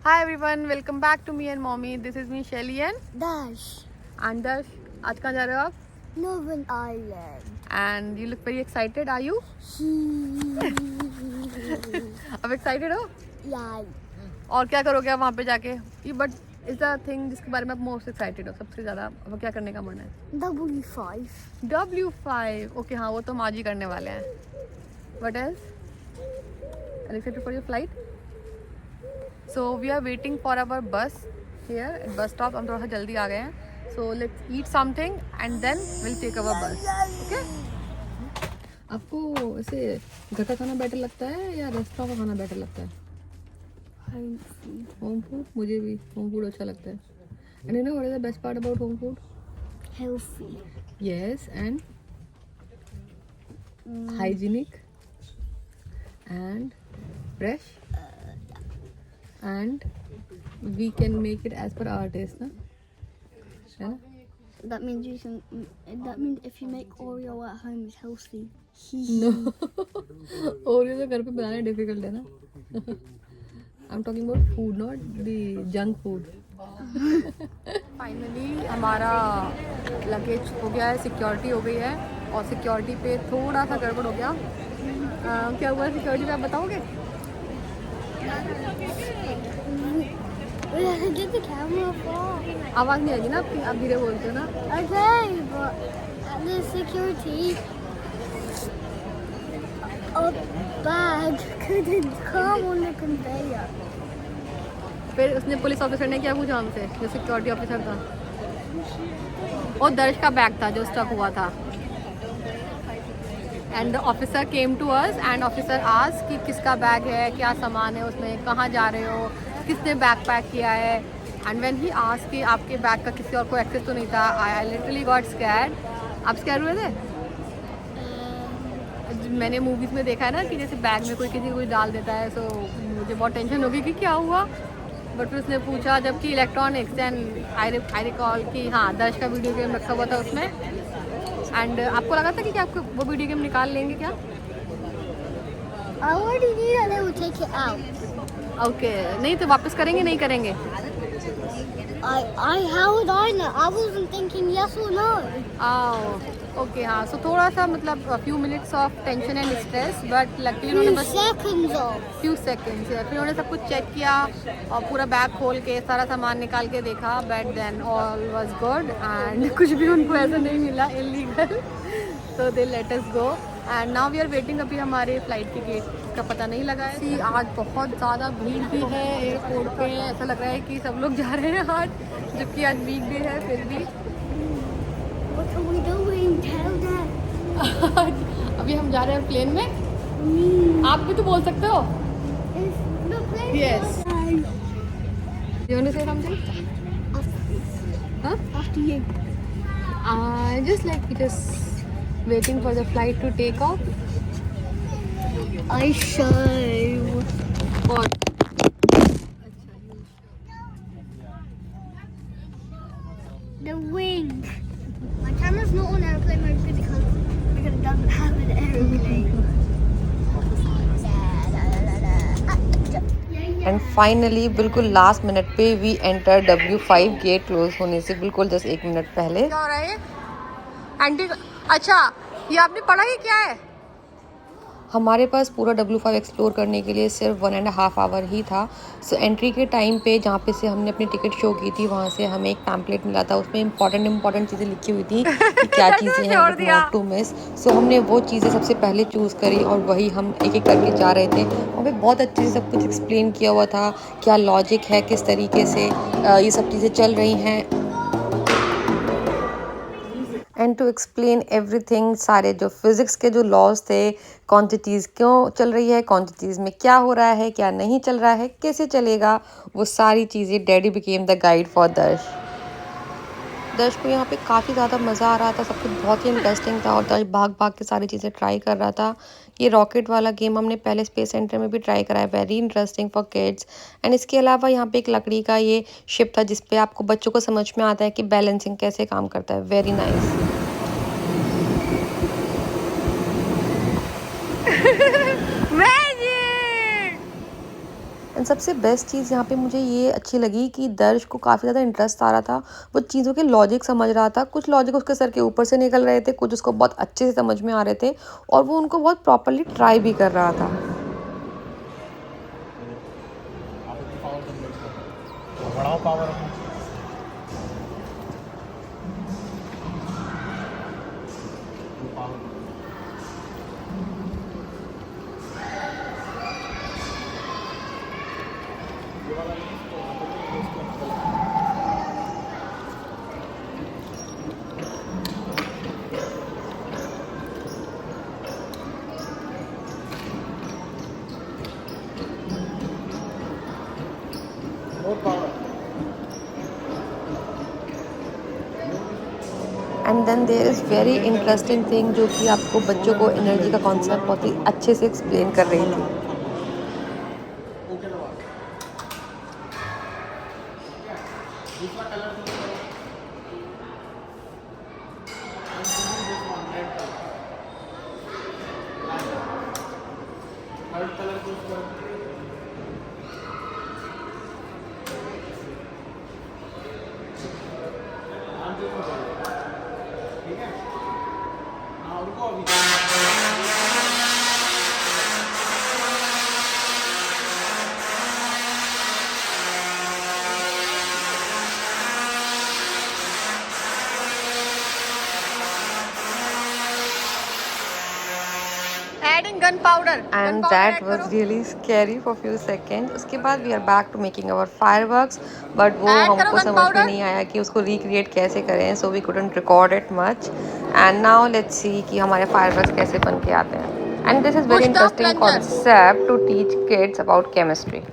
Hi everyone, welcome back to me and mommy. This is me Shelly and Dash. Dash. आज कहाँ जा रहे हो आप? Northern Ireland. And you look very excited. Are you? अब excited हो? Yeah. और क्या करोगे आप वहाँ पे जाके? ये but is the thing जिसके बारे में आप most excited हो सबसे ज़्यादा? अब क्या करने का मन है? W5. W5. Okay हाँ वो तो हम आज ही करने वाले हैं. What else? Are you excited for your flight? So we are waiting for our bus here at bus stop. हम थोड़ा सा जल्दी आ गए हैं. So let's eat something and then we'll take our bus. Okay? आपको ऐसे घर का खाना बेटर लगता है या रेस्टोरेंट का खाना बेटर लगता है? Home food. होम फूड मुझे भी होम फूड अच्छा लगता है. And you know what is the best part about home food? Healthy. Yes, and hygienic and fresh and we can make it as per our taste, na? है ना? That means you can. That means if you make Oreo at home, it's healthy. No. Oreo तो घर पे बनाना difficult है ना? I'm talking about food, not the junk food. Finally हमारा luggage हो गया है, सिक्योरिटी हो गई है और सिक्योरिटी पे थोड़ा सा गड़बड़ हो गया. क्या हुआ सिक्योरिटी पे आप बताओगे? Get the camera off. आवाज़ नहीं आएगी ना आपकी, आप धीरे बोलते हो ना. Okay, but the security, a bag couldn't come on the conveyor. फिर उसने पुलिस ऑफिसर ने क्या पूछा हमसे, जो सिक्योरिटी ऑफिसर था? और दर्श का बैग था जो स्टक हुआ था. And the officer came to us and officer asked कि किसका बैग है, क्या सामान है उसमें, कहाँ जा रहे हो, किसने बैग पैक किया है. एंड व्हेन ही आस्क्ड कि आपके बैग का किसी और को एक्सेस तो नहीं था, आई लिटरली गॉट स्कैर्ड. आप स्कैर्ड हुए थे? मैंने मूवीज़ में देखा है ना कि जैसे बैग में कोई किसी को कुछ डाल देता है, सो मुझे बहुत टेंशन हो गई कि क्या हुआ. बट फिर उसने पूछा जबकि इलेक्ट्रॉनिक्स एंड आई रिकॉल कि हाँ दर्श का वीडियो गेम रखा हुआ था उसमें. एंड आपको लगा था कि क्या आपको वो वीडियो गेम निकाल लेंगे क्या? I already knew that they would take it out. Okay नहीं तो वापस करेंगे नहीं करेंगे? How would I know? I wasn't thinking yes or no. Okay हाँ सो थोड़ा सा मतलब few minutes of tension and stress but luckily उन्होंने बस Seconds off. फ्यू सेकेंड्स फिर उन्होंने सब कुछ चेक किया और पूरा बैग खोल के सारा सामान निकाल के देखा. But then all was good and कुछ भी उनको ऐसा नहीं मिला illegal. So they let us go and now we are waiting. अभी हमारे फ्लाइट के गेट का पता नहीं लगा है. आज बहुत ज़्यादा भीड़ भी है एयरपोर्ट पे. ऐसा लग रहा है कि सब लोग जा रहे हैं आज, जबकि आज वीक डे है फिर भी. What are we doing? Tell them. अभी हम जा रहे हैं प्लेन में. आप भी तो बोल सकते हो. It's the place. Yes. You want to say something? Huh? After you. Just waiting for the flight to take off. I show. What? The wing. My camera's not on airplane mode because it doesn't have an airplane. And finally बिल्कुल last minute पे we enter W5 gate close होने से बिल्कुल just 1 minute पहले. क्या हो रहा है आंटी? अच्छा ये आपने पढ़ा ही क्या है? हमारे पास पूरा W5 एक्सप्लोर करने के लिए सिर्फ 1.5 आवर ही था. सो एंट्री के टाइम पे जहाँ पे से हमने अपनी टिकट शो की थी वहाँ से हमें एक पैम्पलेट मिला था. उसमें इंपॉर्टेंट चीज़ें लिखी हुई थी कि क्या चीज़ें हैं नॉट टू मिस. सो हमने वो चीज़ें सबसे पहले चूज़ करी और वही हम एक एक करके जा रहे थे. वहाँ पे बहुत अच्छे से सब कुछ एक्सप्लेन किया हुआ था, क्या लॉजिक है, किस तरीके से ये सब चीज़ें चल रही हैं. एंड टू एक्सप्लेन एवरीथिंग, सारे जो फिज़िक्स के जो लॉज थे, कौन सी चीज़ क्यों चल रही है, कौन सी चीज़ में क्या हो रहा है, क्या नहीं चल रहा है, कैसे चलेगा, वो सारी चीज़ें daddy became the guide for दर्श. दर्श को यहाँ पे काफ़ी ज़्यादा मज़ा आ रहा था, सब कुछ बहुत ही इंटरेस्टिंग था और दर्श भाग भाग के सारी चीज़ें ट्राई कर रहा था. ये रॉकेट वाला गेम हमने पहले स्पेस सेंटर में भी ट्राई करा है, very interesting for kids. And इसके अलावा यहाँ पे एक लकड़ी का ये शिप था जिसपे आपको बच्चों को समझ में आता है कि बैलेंसिंग कैसे काम करता है. Very nice. सबसे बेस्ट चीज़ यहाँ पे मुझे ये अच्छी लगी कि दर्श को काफ़ी ज़्यादा इंटरेस्ट आ रहा था, वो चीज़ों के लॉजिक समझ रहा था। कुछ लॉजिक उसके सर के ऊपर से निकल रहे थे, कुछ उसको बहुत अच्छे से समझ में आ रहे थे और वो उनको बहुत प्रॉपरली ट्राई भी कर रहा था। And then there is very interesting thing जो कि आपको बच्चों को एनर्जी का कॉन्सेप्ट बहुत ही अच्छे से एक्सप्लेन कर रही थी। Adding gunpowder. And that was really scary for few seconds. उसके बाद we are back to making our fireworks, but वो हमको समझ में नहीं आया कि उसको recreate कैसे करें, so we couldn't record it much. And now let's see कि हमारे fireworks कैसे बन के आते हैं. And this is very interesting concept to teach kids about chemistry.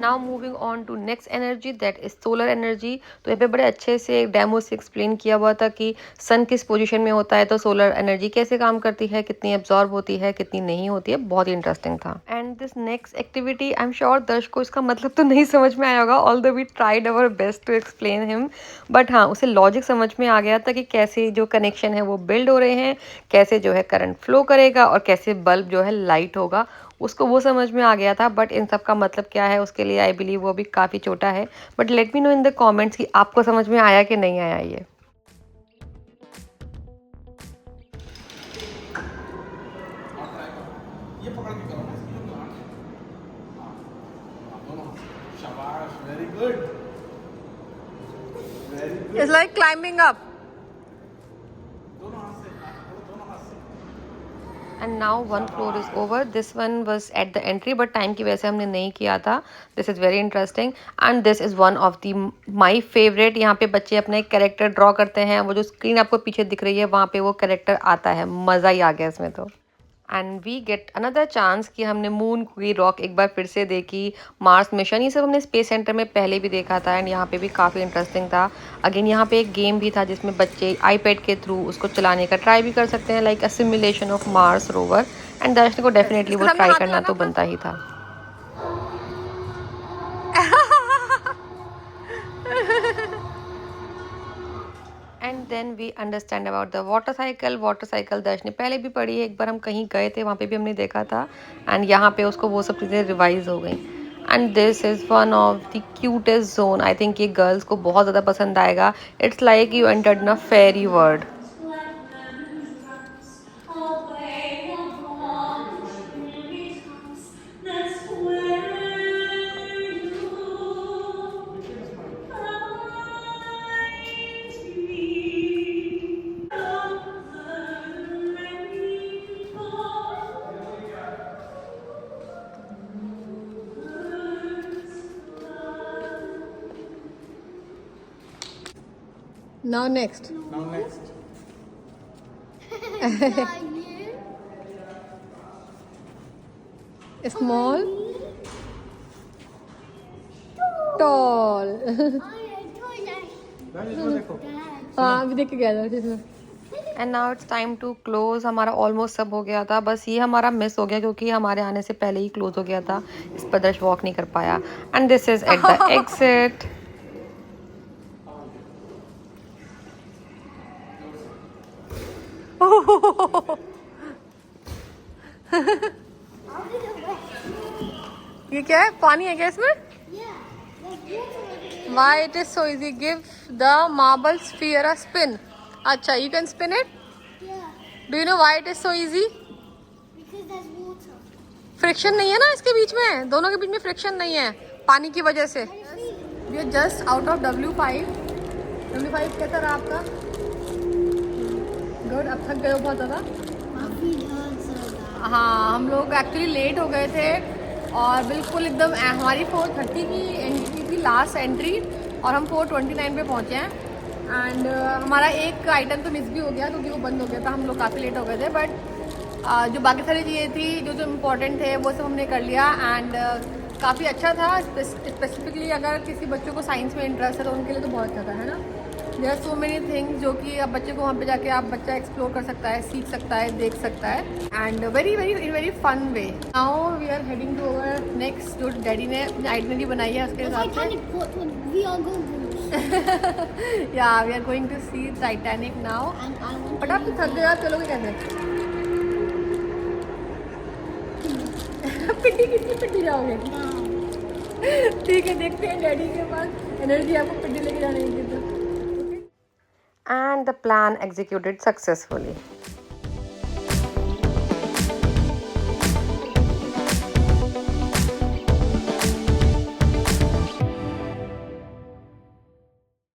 Now moving on to next energy that is solar energy. तो यहाँ पे बड़े अच्छे से एक डेमो से एक्सप्लेन किया हुआ था कि सन किस पोजीशन में होता है तो सोलर एनर्जी कैसे काम करती है, कितनी एब्जॉर्ब होती है, कितनी नहीं होती है। बहुत ही इंटरेस्टिंग था। And this next activity I am sure दर्श को इसका मतलब तो नहीं समझ में आया होगा, although we tried our best to explain him, but हाँ उसे लॉजिक समझ में आ गया था कि कैसे जो कनेक्शन है वो बिल्ड हो रहे हैं, कैसे जो है करंट फ्लो करेगा और कैसे बल्ब जो है लाइट होगा, उसको वो समझ में आ गया था। बट इन सब का मतलब क्या है उसके लिए आई बिलीव वो भी काफ़ी छोटा है। But let me know in the comments कि आपको समझ में आया कि नहीं आया ये। It's like climbing up. And now one floor is over, this one was at the entry but time की वजह से हमने नहीं किया था। This is very interesting and this is one of the my favourite. यहाँ पे बच्चे अपने एक कैरेक्टर ड्रॉ करते हैं, वो जो स्क्रीन आपको पीछे दिख रही है वहाँ पे वो कैरेक्टर आता है। मज़ा ही आ गया इसमें तो। And we get another chance कि हमने मून की रॉक एक बार फिर से देखी, मार्स मिशन, ये सब हमने स्पेस सेंटर में पहले भी देखा था एंड यहाँ पे भी काफ़ी इंटरेस्टिंग था। अगेन यहाँ पे एक गेम भी था जिसमें बच्चे आईपैड के थ्रू उसको चलाने का ट्राई भी कर सकते हैं, like a simulation of Mars rover. And Darshan को डेफिनेटली वो ट्राई करना तो बनता ही था। And then we understand about the water cycle. Water cycle Darsh ने पहले भी पढ़ी है, एक बार हम कहीं गए थे वहाँ पे भी हमने देखा था एंड यहाँ पे उसको वो सब चीज़ें रिवाइज हो गई। And this is one of the cutest zone. I think ये गर्ल्स को बहुत ज़्यादा पसंद आएगा। It's like you entered in a fairy world. Now next. Small. Tall. हाँ अभी देख के गया था। And now it's time to close. हमारा ऑलमोस्ट सब हो गया था, बस ये हमारा मिस हो गया क्योंकि हमारे आने से पहले ही क्लोज हो गया था, इस पर दर्श वॉक नहीं कर पाया। And this is at the exit. ये क्या है? पानी है क्या इसमें? Yeah, there's water over there. Why it is so easy? Give the marble sphere a spin. अच्छा, you can spin it. Yeah, Do you know why it is so easy? because there's water. Friction नहीं है ना इसके बीच में, दोनों के बीच में friction नहीं है पानी की वजह से। We are just out of W5. W5 कैसा रहा आपका? गुड। अब थक गए हो बहुत ज़्यादा? My feet hurt so bad. हाँ, हम लोग एक्चुअली लेट हो गए थे और बिल्कुल एकदम हमारी 4:30 की एंट्री थी, लास्ट एंट्री, और हम 4:29 पे पहुँचे हैं। एंड हमारा एक आइटम तो मिस भी हो गया क्योंकि वो बंद हो गया था, हम लोग काफ़ी लेट हो गए थे। बट जो बाकी सारी चीज़ें थी जो जो इम्पोर्टेंट थे वो सब हमने कर लिया। एंड काफ़ी अच्छा था। स्पेसिफिकली अगर किसी बच्चों को साइंस में इंटरेस्ट है तो उनके लिए तो बहुत अच्छा था, है ना। There are so many things जो कि अब बच्चे को वहाँ पे जाके आप बच्चा एक्सप्लोर कर सकता है, सीख सकता है, देख सकता है, and very very in very fun way. Now we are heading to our next, जो डैडी ने अपनी आइटनरी बनाई है उसके The हिसाब से। Titanic port with VR goggles. या we are going to see Titanic now. And I want but आप तो थक गए, आप चलोगे कैसे? पिट्टी कितनी पिट्टी जाओगे? ठीक है, देखते हैं डैडी के पास एनर्जी आपको पिट्टी लेके जाने की। And the plan executed successfully.